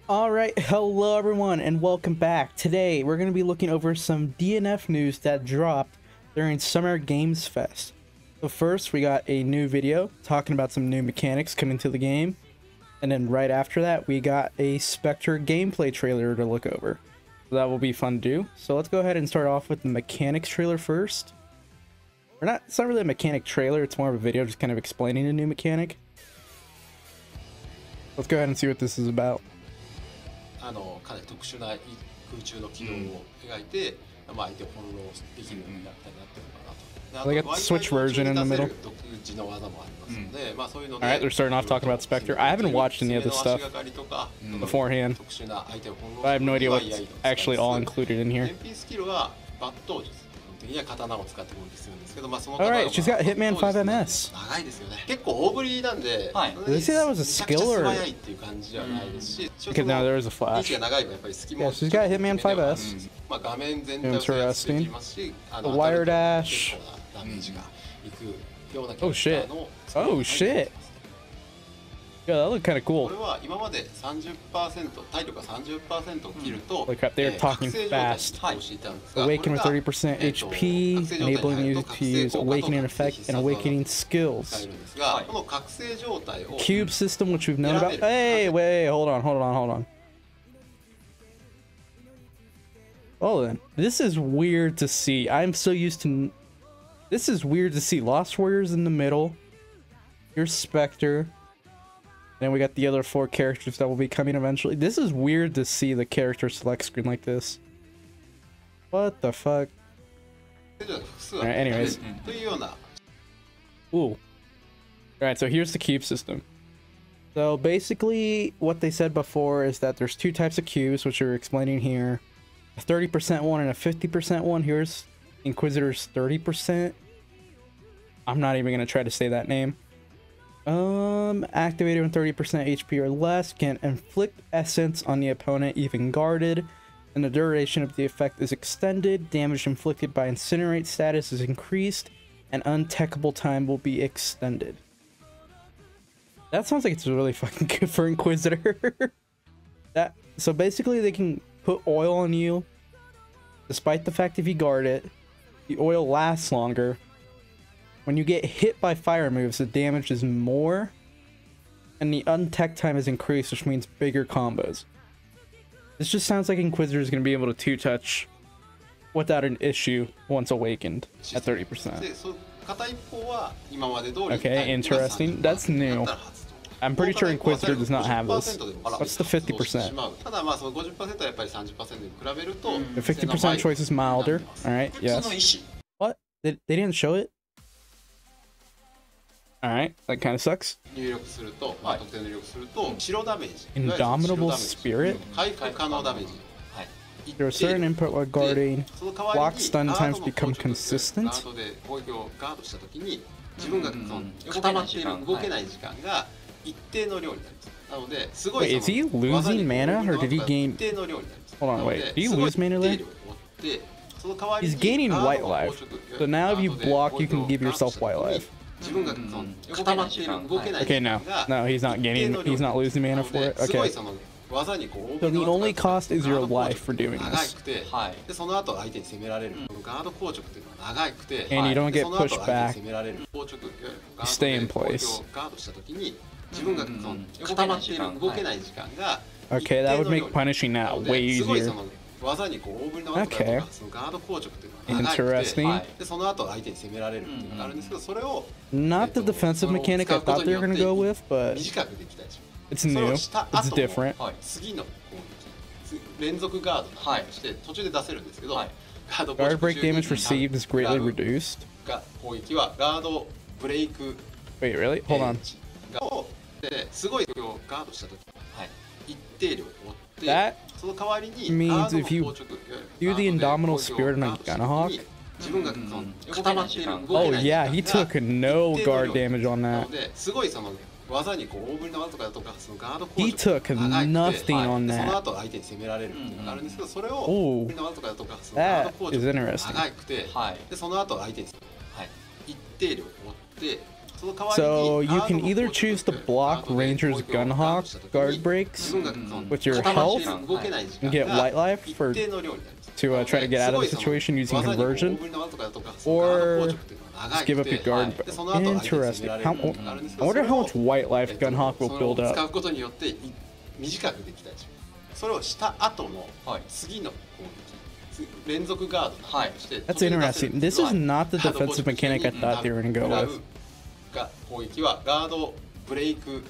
Alright, hello everyone and welcome back. Today we're going to be looking over some DNF news that dropped during Summer Games Fest. So first we got a new video talking about some new mechanics coming to the game. And then right after that we got a Spectre gameplay trailer to look over. So that will be fun to do. So let's go ahead and start off with the mechanics trailer first. It's not really a mechanic trailer, it's more of a video just kind of explaining a new mechanic. Let's go ahead and see what this is about. かなり特殊な空中の軌道を描いて、相手を翻弄できるようになったりなってるかなと。They got the Switch version in the middle. Alright, they're starting off talking about Spectre. I haven't watched any of this stuff beforehand, but I have no idea what's actually all included in here. Alright, she's got Hitman 5MS. Did they say that was a skill or? Because now there is a flash. Yeah, she's got Hitman 5S. Interesting. The wire dash. Oh shit. Oh shit. Yeah, that looked kind of cool. Look up, they're talking fast. Awaken with 30% HP, enabling you to use Awakening effect and Awakening skills. Cube system, which we've known about. Hey, wait, hold on. Oh, then. This is weird to see. I'm so used to... This is weird to see. Lost Warriors in the middle. Here's Spectre. Then we got the other 4 characters that will be coming eventually. This is weird to see the character select screen like this. What the fuck? Alright, anyways. Ooh. Alright, so here's the cube system. So basically, what they said before is that there's 2 types of cubes, which we're explaining here. A 30% one and a 50% one. Here's Inquisitor's 30%. I'm not even going to try to say that name. Activated when 30% HP or less, can inflict essence on the opponent even guarded, and the duration of the effect is extended. Damage inflicted by incinerate status is increased, and untechable time will be extended. That sounds like it's really fucking good for Inquisitor. So basically they can put oil on you, despite the fact if you guard it, the oil lasts longer. When you get hit by fire moves, the damage is more, and the untech time is increased, which means bigger combos. This just sounds like Inquisitor is going to be able to 2-touch without an issue once awakened at 30%. Okay, interesting. That's new. I'm pretty sure Inquisitor does not have this. What's the 50%? The 50% choice is milder. Alright, yes. What? They didn't show it? Alright, that kind of sucks. Indomitable Spirit? There are certain input while guarding. Block stun times become consistent. Wait, is he losing mana or did he gain... Hold on, wait. Did he lose mana there? He's gaining white life. So now if you block, you can give yourself white life. Okay, no, he's not gaining, he's not losing mana for it. Okay. So the only cost is your life for doing this. And you don't get pushed back. You stay in place. Okay, that would make punishing that way easier. Okay. Interesting. Not the defensive mechanic I thought they were going to go with, but it's new. It's different. Guard break damage received is greatly reduced. Wait, really? Hold on. That means if you do the Indomitable Spirit on a Gunhawk... Oh yeah, he took no guard damage on that. He took nothing on that. Oh, that is interesting. So you can either choose to block Ranger's Gunhawk guard breaks with your health and get white life to try to get out of the situation using conversion, or just give up your guard. Interesting. I wonder how much white life Gunhawk will build up. That's interesting. This is not the defensive mechanic I thought they were going to go with. 攻撃はガードブレイク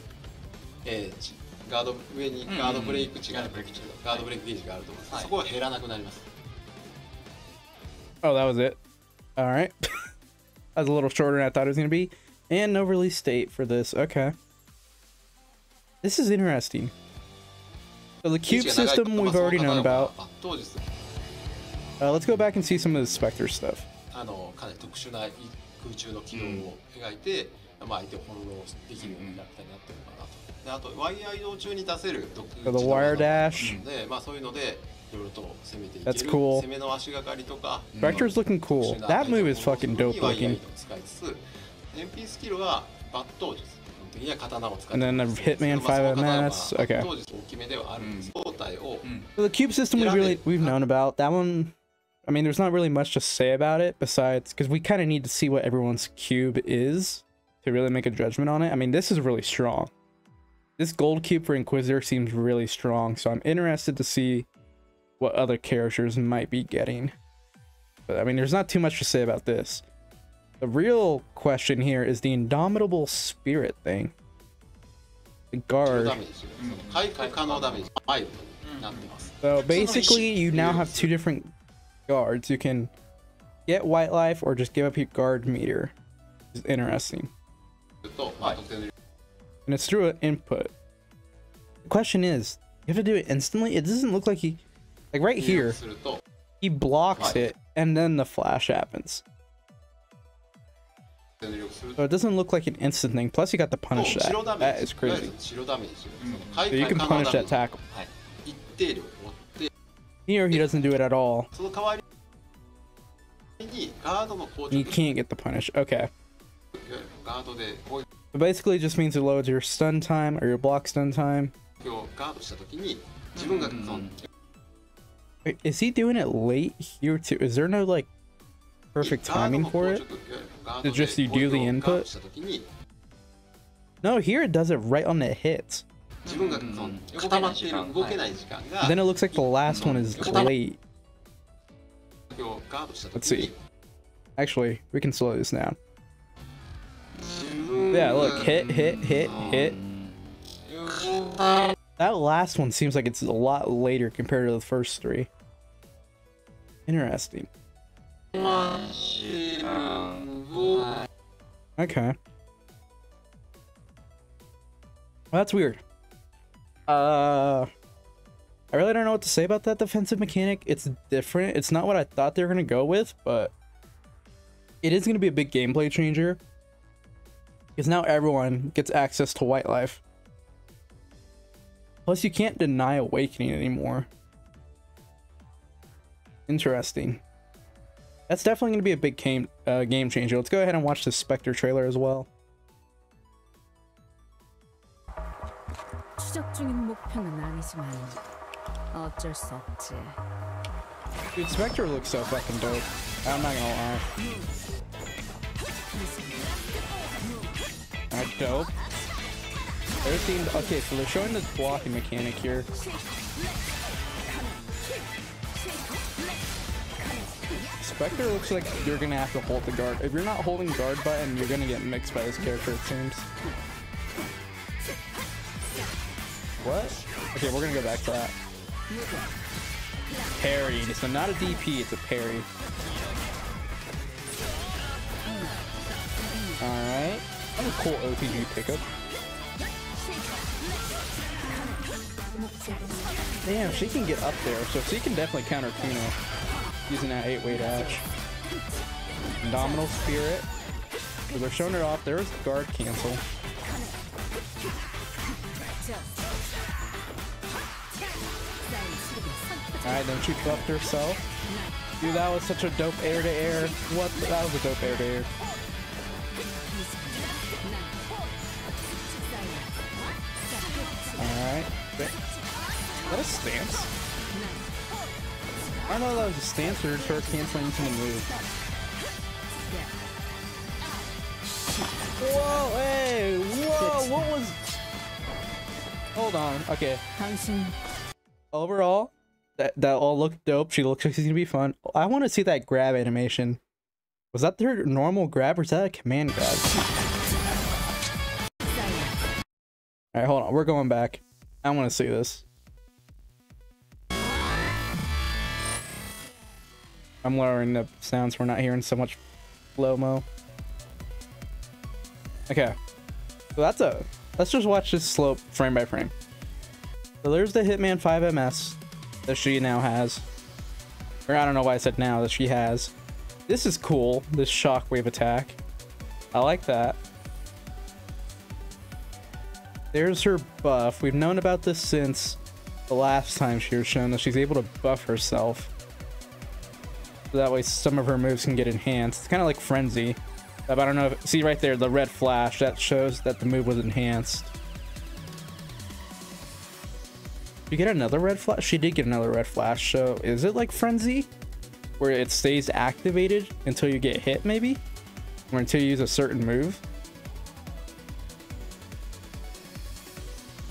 ガード上にガードブレイク値があるガードブレイクゲージがあると思います。そこは減らなくなります。 Oh, that was it. All right. That was a little shorter than I thought it was going to be. And no release date for this. Okay. This is interesting. So the cube system we've already known about. Let's go back and see some of the Spectre stuff. かなり特殊な空中の機能を描いて、相手を翻弄できるようなキャラクターになってるのかなと。で、あとワイヤー移動中に出せる独自の技能があるので、そういうのでいろいろと攻めていける。That's cool. 攻めの足がかりとか。Spectre's looking cool. That move is fucking dope looking. 使いつつ、MP スキルは抜刀術。And then a Hitman 5MS. Okay. So the cube system we've known about. That one, I mean, there's not really much to say about it besides because we kind of need to see what everyone's cube is to really make a judgment on it. I mean, this is really strong. This gold cube for Inquisitor seems really strong, so I'm interested to see what other characters might be getting. But I mean, there's not too much to say about this. The real question here is the Indomitable Spirit thing. The guard. So basically, you now have two different guards. You can get white life or just give up your guard meter. It's interesting. And it's through an input. The question is, you have to do it instantly? It doesn't look like he... Like right here, he blocks it and then the flash happens. So it doesn't look like an instant thing. Plus you got to punish that. That is crazy. So you can punish that tackle. Here he doesn't do it at all. You can't get the punish. Okay. So basically it just means it loads your stun time or your block stun time. Wait, is he doing it late here too? Is there no like perfect timing for it? It's just you do the input? No, here it does it right on the hits. Then it looks like the last one is late. Let's see. Actually, we can slow this down. Yeah, look, hit, hit, hit, hit. That last one seems like it's a lot later compared to the first three. Interesting. Okay. Well, that's weird. I really don't know what to say about that defensive mechanic. It's different. It's not what I thought they were going to go with, but it is going to be a big gameplay changer. Because now everyone gets access to white life. Plus, you can't deny awakening anymore. Interesting. That's definitely going to be a big game changer. Let's go ahead and watch the Spectre trailer as well. Dude, Spectre looks so fucking dope. I'm not gonna lie. Alright, dope. Okay, so they're showing this blocking mechanic here. Spectre looks like you're gonna have to hold the guard. If you're not holding guard button, you're gonna get mixed by this character, it seems. What? Okay, we're gonna go back to that. Parry. So not a DP, it's a parry. Alright. That's a cool OTG pickup. Damn, she can get up there, so she can definitely counter Kuno using that 8-way dash. Indomitable Spirit. So they're showing it off. There's guard cancel. Alright, then she buffed herself. Dude, that was such a dope air-to-air. What? That was a dope air-to-air. Alright. Is that a stance? I don't know if that was a stance or her canceling into the move. Whoa, hey, whoa, what was... Hold on, okay. Overall, that all looked dope. She looks like she's gonna be fun. I want to see that grab animation. Was that her normal grab or is that a command grab? Alright, hold on, we're going back. I want to see this. I'm lowering the sounds. We're not hearing so much slow-mo. Okay. So let's just watch this slope frame by frame. So there's the Hitman 5 MS that she now has. Or I don't know why I said now, that she has. This is cool, this shockwave attack. I like that. There's her buff. We've known about this since the last time she was shown, that she's able to buff herself. So that way some of her moves can get enhanced. It's kind of like Frenzy. But I don't know if, see right there, the red flash, that shows that the move was enhanced. Did you get another red flash? She did get another red flash. So is it like Frenzy, where it stays activated until you get hit, maybe? Or until you use a certain move?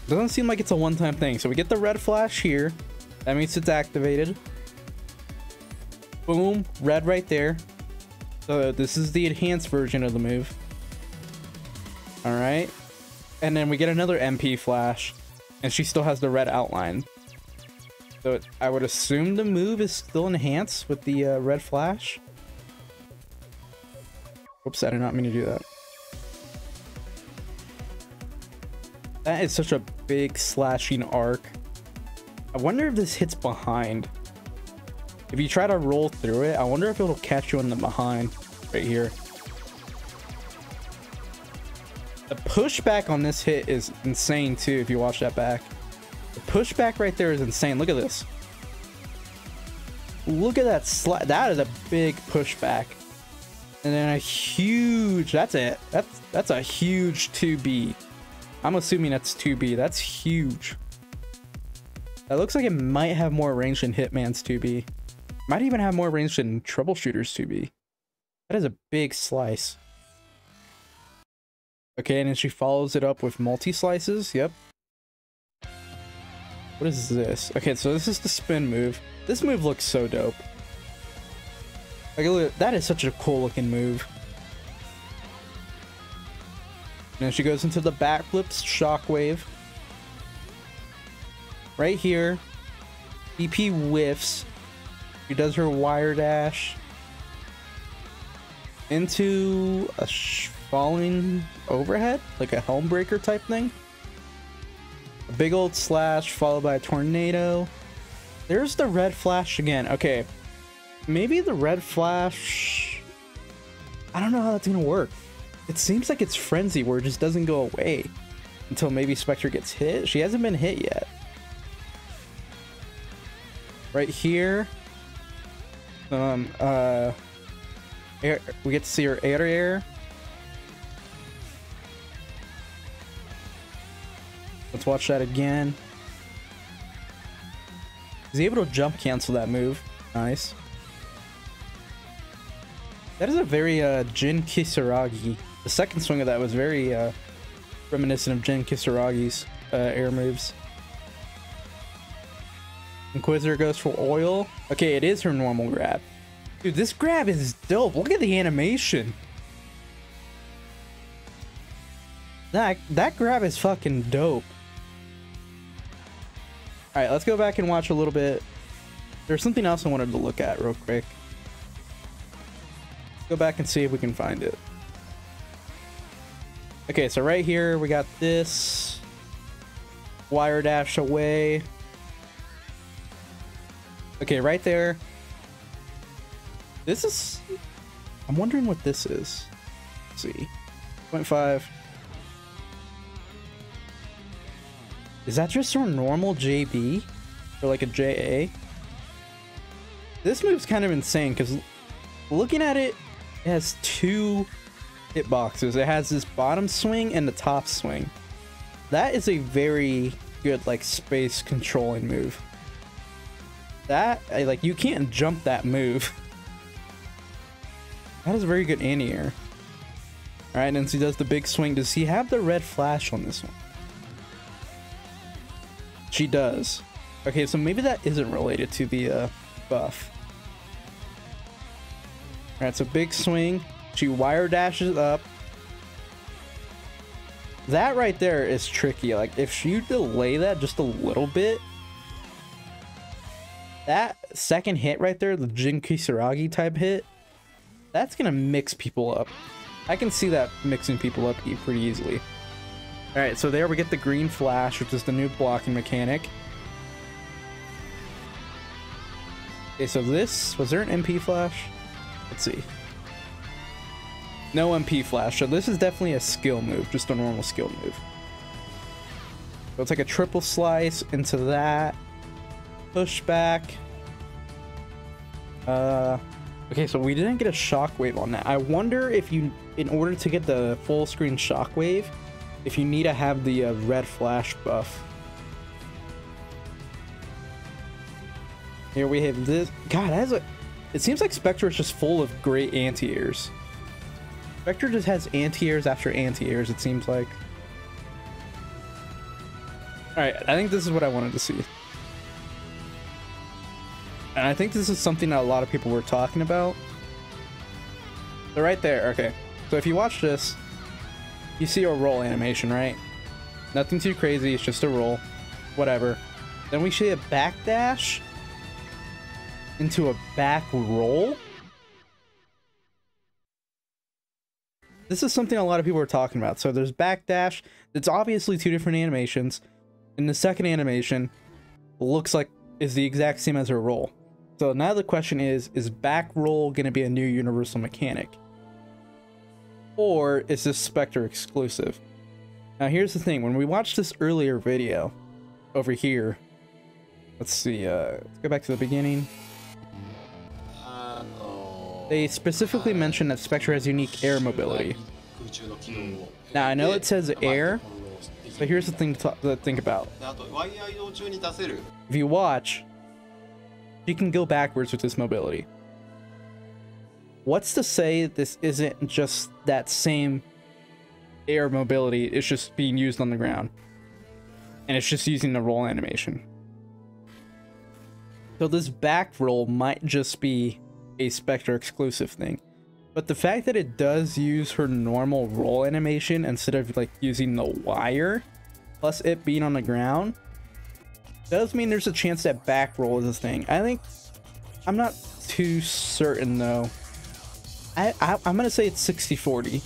Doesn't seem like it's a one-time thing. So we get the red flash here. That means it's activated. Boom, red right there. So this is the enhanced version of the move. All right. And then we get another MP flash. And she still has the red outline. So I would assume the move is still enhanced with the red flash. Oops, I did not mean to do that. That is such a big slashing arc. I wonder if this hits behind. If you try to roll through it, I wonder if it'll catch you in the behind right here. The pushback on this hit is insane too, if you watch that back. The pushback right there is insane. Look at this. Look at that slide. That is a big pushback. And then a huge, that's it. That's a huge 2B. I'm assuming that's 2B. That's huge. That looks like it might have more range than Hitman's 2B. Might even have more range than Troubleshooter's 2B. That is a big slice. Okay, and then she follows it up with multi-slices. Yep. What is this? Okay, so this is the spin move. This move looks so dope. Like, look, that is such a cool looking move. And then she goes into the backflips, shockwave. Right here. EP whiffs. She does her wire dash into a falling overhead, like a helm breaker type thing. A big old slash followed by a tornado. There's the red flash again. Okay, maybe the red flash, I don't know how that's gonna work. It seems like it's Frenzy where it just doesn't go away until maybe Spectre gets hit. She hasn't been hit yet. Right here, we get to see her air. Let's watch that again. Is he able to jump cancel that move? Nice. That is a very Jin Kisaragi. The second swing of that was very reminiscent of Jin Kisaragi's air moves. Inquisitor goes for oil. Okay, it is her normal grab. Dude, this grab is dope. Look at the animation. That grab is fucking dope. Alright, let's go back and watch a little bit. There's something else I wanted to look at real quick. Let's go back and see if we can find it. Okay, so right here we got this. Wire dash away. Okay, right there. This is... I'm wondering what this is. Let's see. 0.5. Is that just her normal JB? Or like a JA? This move's kind of insane because looking at it, it has two hitboxes. It has this bottom swing and the top swing. That is a very good like space controlling move. That like you can't jump that move. That is a very good anti-air. All right, and she does the big swing. Does he have the red flash on this one? She does. Okay, so maybe that isn't related to the buff. All right, so big swing. She wire dashes up. That right there is tricky. Like if you delay that just a little bit, that second hit right there, the Jin Kisaragi type hit, that's gonna mix people up. I can see that mixing people up pretty easily. All right, so there we get the green flash, which is the new blocking mechanic. Okay, so this, was there an MP flash? Let's see. No MP flash, so this is definitely a skill move, just a normal skill move. So it's like a triple slice into that. Push back. Okay, so we didn't get a shockwave on that. I wonder if you, in order to get the full screen shockwave, if you need to have the red flash buff. Here we have this. God, that is a, it seems like Spectre is just full of great anti-airs. Spectre just has anti-airs after anti-airs, it seems like. Alright, I think this is what I wanted to see. And I think this is something that a lot of people were talking about. So right there, okay. So if you watch this, you see a roll animation, right? Nothing too crazy, it's just a roll. Whatever. Then we see a backdash into a back roll. This is something a lot of people are talking about. So there's backdash. It's obviously two different animations. In the second animation, looks like is the exact same as her roll. So now the question is back roll going to be a new universal mechanic? Or is this Spectre exclusive? Now here's the thing, when we watched this earlier video over here, let's see, let's go back to the beginning. They specifically mentioned that Spectre has unique air mobility. Now I know it says air, but here's the thing to think about. If you watch, you can go backwards with this mobility. What's to say this isn't just that same air mobility, it's just being used on the ground. And it's just using the roll animation. So this back roll might just be a Spectre exclusive thing. But the fact that it does use her normal roll animation instead of like using the wire, plus it being on the ground, does mean there's a chance that back roll is a thing. I think, I'm not too certain though. I'm gonna say it's 60-40.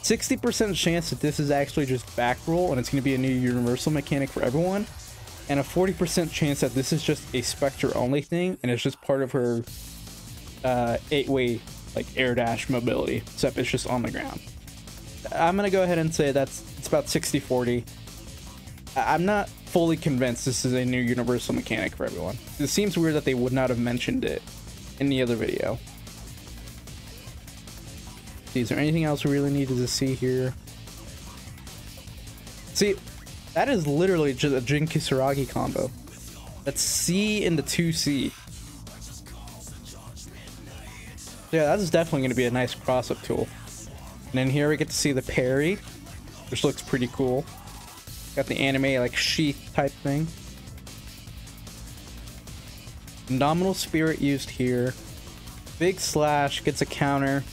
60% chance that this is actually just back roll and it's gonna be a new universal mechanic for everyone, and a 40% chance that this is just a Spectre only thing and it's just part of her 8-way like air dash mobility, except it's just on the ground. I'm gonna go ahead and say it's about 60-40. I'm not fully convinced this is a new universal mechanic for everyone. It seems weird that they would not have mentioned it in the other video. Is there anything else we really needed to see here? See, that is literally just a Jin Kisaragi combo. That's C into 2C. Yeah, that's definitely going to be a nice cross-up tool. And then here we get to see the parry, which looks pretty cool. Got the anime like sheath type thing. Nominal Spirit used here. Big slash gets a counter.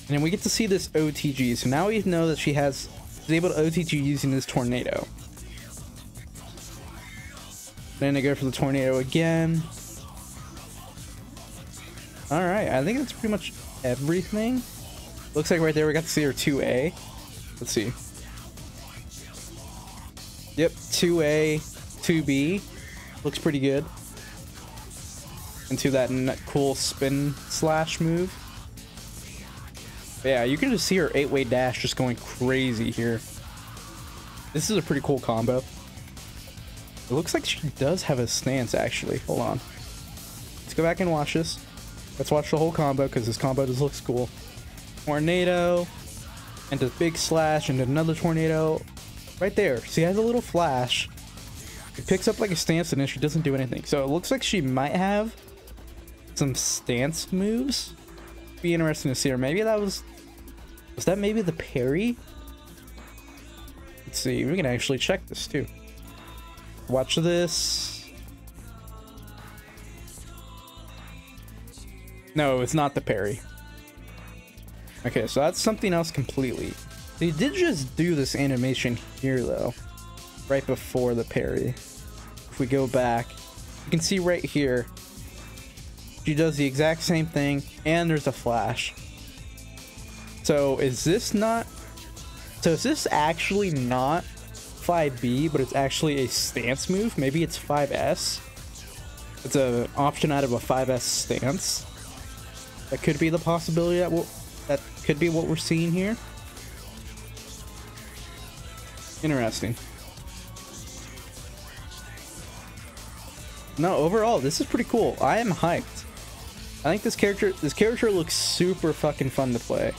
And then we get to see this OTG. So now we know that she's able to OTG using this tornado. Then they go for the tornado again. Alright, I think that's pretty much everything. Looks like right there we got to see her 2A. Let's see. Yep, 2A, 2B. Looks pretty good. Into that cool spin slash move. But yeah, you can just see her 8-way dash just going crazy here. This is a pretty cool combo. It looks like she does have a stance actually. Hold on. Let's go back and watch this. Let's watch the whole combo because this combo just looks cool. Tornado, and the big slash, and another tornado. Right there. She has a little flash. It picks up like a stance and then she doesn't do anything. So it looks like she might have some stance moves. Be interesting to see her. Maybe that was that maybe the parry? Let's see. We can actually check this too. Watch this. No, it's not the parry. Okay, so that's something else completely. They did just do this animation here though, right before the parry. If we go back, you can see right here, she does the exact same thing and there's a flash. So is this actually not 5B, but it's actually a stance move? Maybe it's 5S. It's an option out of a 5S stance. That could be the possibility that could be what we're seeing here. Interesting. No, overall, this is pretty cool. I am hyped. I think this character looks super fucking fun to play.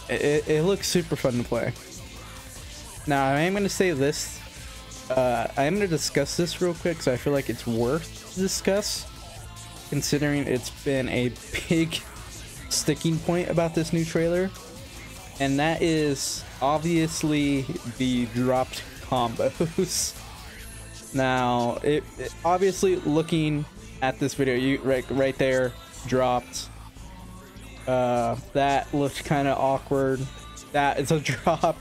It looks super fun to play. Now, I am going to say this. I am going to discuss this real quick because I feel like it's worth to discuss, considering it's been a big sticking point about this new trailer. And that is obviously the dropped combos. Now, it obviously, looking at this video, you right there, dropped. That looked kind of awkward. That is a drop.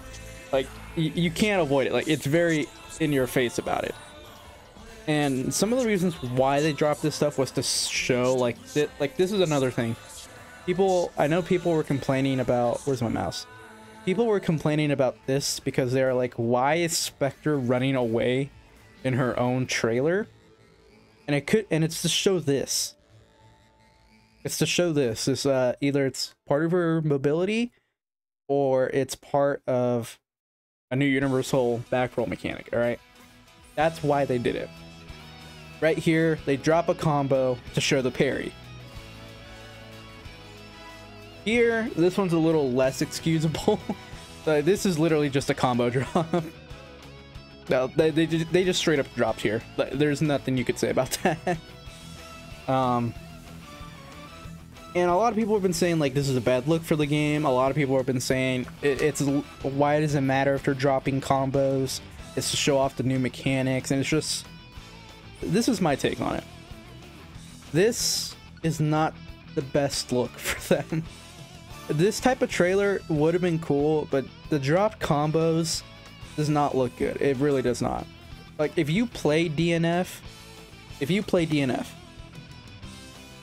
Like, you can't avoid it. Like, it's very in your face about it. And some of the reasons why they dropped this stuff was to show, like this is another thing. I know people were complaining about, where's my mouse? People were complaining about this because they're like, why is Spectre running away in her own trailer? And it's to show this. It's to show this. It's either it's part of her mobility or it's part of a new universal back roll mechanic, alright? That's why they did it. Right here, they drop a combo to show the parry. Here, this one's a little less excusable. This is literally just a combo drop. No, they just straight up dropped here. There's nothing you could say about that. And a lot of people have been saying, like, this is a bad look for the game. A lot of people have been saying it's why does it matter if they're dropping combos? It's to show off the new mechanics, and it's just, this is my take on it. This is not the best look for them. This type of trailer would have been cool, but the dropped combos does not look good. It really does not. Like, if you play DNF,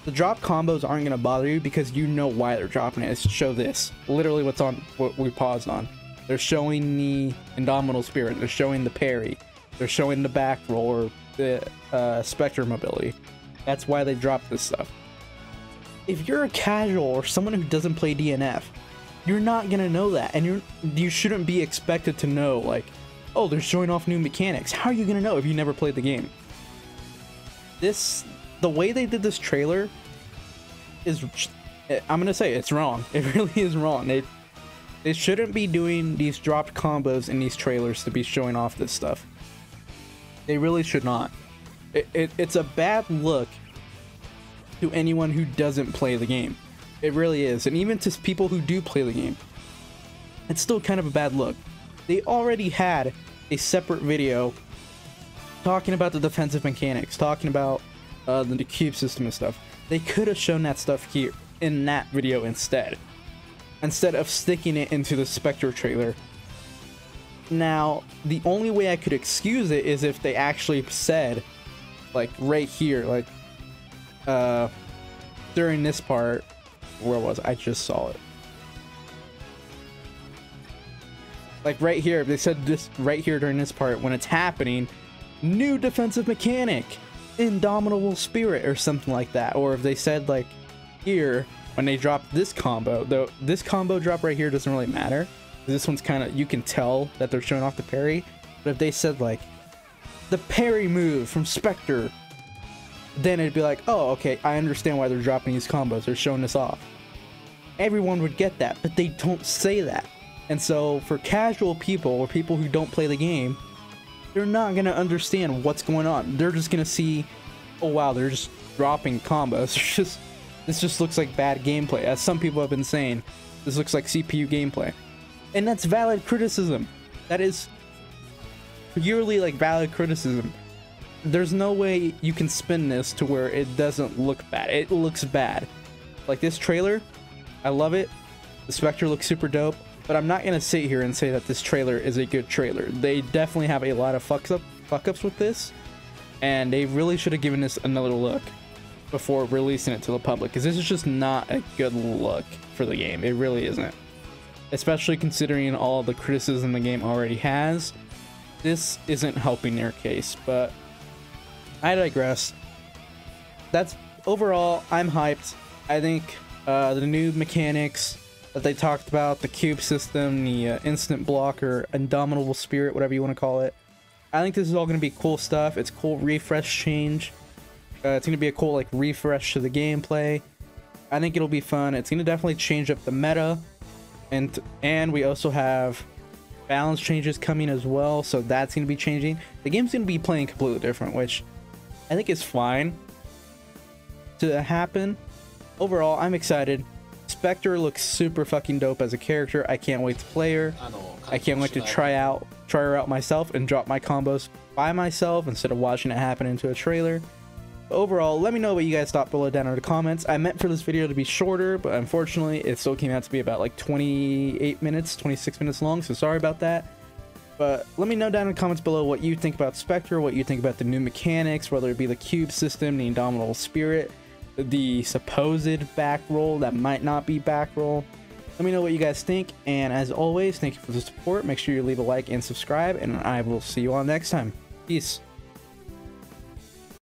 the drop combos aren't going to bother you because you know why they're dropping it. It's to show this. Literally what we paused on. They're showing the Indomitable Spirit. They're showing the parry. They're showing the back roll or the Spectre mobility. That's why they dropped this stuff. If you're a casual or someone who doesn't play DNF, you're not going to know that. And you shouldn't be expected to know, like, oh, they're showing off new mechanics. How are you going to know if you never played the game? The way they did this trailer is, I'm gonna say it's wrong. It really is wrong. They shouldn't be doing these dropped combos in these trailers to be showing off this stuff. They really should not. It's a bad look to anyone who doesn't play the game. It really is. And even to people who do play the game, it's still kind of a bad look. They already had a separate video talking about the defensive mechanics, talking about the cube system and stuff. They could have shown that stuff here in that video instead of sticking it into the Spectre trailer. Now, the only way I could excuse it is if they actually said, like, right here, like, during this part, where was I just saw it? Like, right here, if they said this right here during this part, when it's happening, new defensive mechanic, Indomitable Spirit, or something like that. Or if they said, like, here, when they dropped this combo, though this combo drop right here doesn't really matter. This one's kind of, you can tell that they're showing off the parry. But if they said, like, the parry move from Spectre, then it'd be like, oh, okay, I understand why they're dropping these combos. They're showing this off. Everyone would get that, but they don't say that. And so for casual people or people who don't play the game, they're not going to understand what's going on. They're just going to see, oh wow, they're just dropping combos. This just looks like bad gameplay. As some people have been saying, this looks like CPU gameplay. And that's valid criticism. That is purely like valid criticism. There's no way you can spin this to where it doesn't look bad. It looks bad. Like this trailer, I love it. The Spectre looks super dope, but I'm not gonna sit here and say that this trailer is a good trailer. They definitely have a lot of fuck ups with this, and they really should have given this another look before releasing it to the public, because this is just not a good look for the game. It really isn't, especially considering all the criticism the game already has. This isn't helping their case, but I digress. That's overall, I'm hyped. I think the new mechanics that they talked about, the cube system, the instant blocker, indomitable spirit, whatever you want to call it, I think this is all going to be cool stuff. It's cool refresh change. It's going to be a cool like refresh to the gameplay. I think it'll be fun. It's going to definitely change up the meta, and we also have balance changes coming as well, so that's going to be changing. The game's going to be playing completely different, which I think is fine to happen. Overall, I'm excited. Spectre looks super fucking dope as a character. I can't wait to play her. I can't wait to try her out myself and drop my combos by myself instead of watching it happen into a trailer. But overall, let me know what you guys thought below down in the comments. I meant for this video to be shorter, but unfortunately it still came out to be about like 28 minutes, 26 minutes long, so sorry about that. But let me know down in the comments below what you think about Spectre, what you think about the new mechanics, whether it be the cube system, the indomitable spirit, the supposed back roll that might not be back roll. Let me know what you guys think, and as always, thank you for the support. Make sure you leave a like and subscribe, and I will see you all next time. Peace.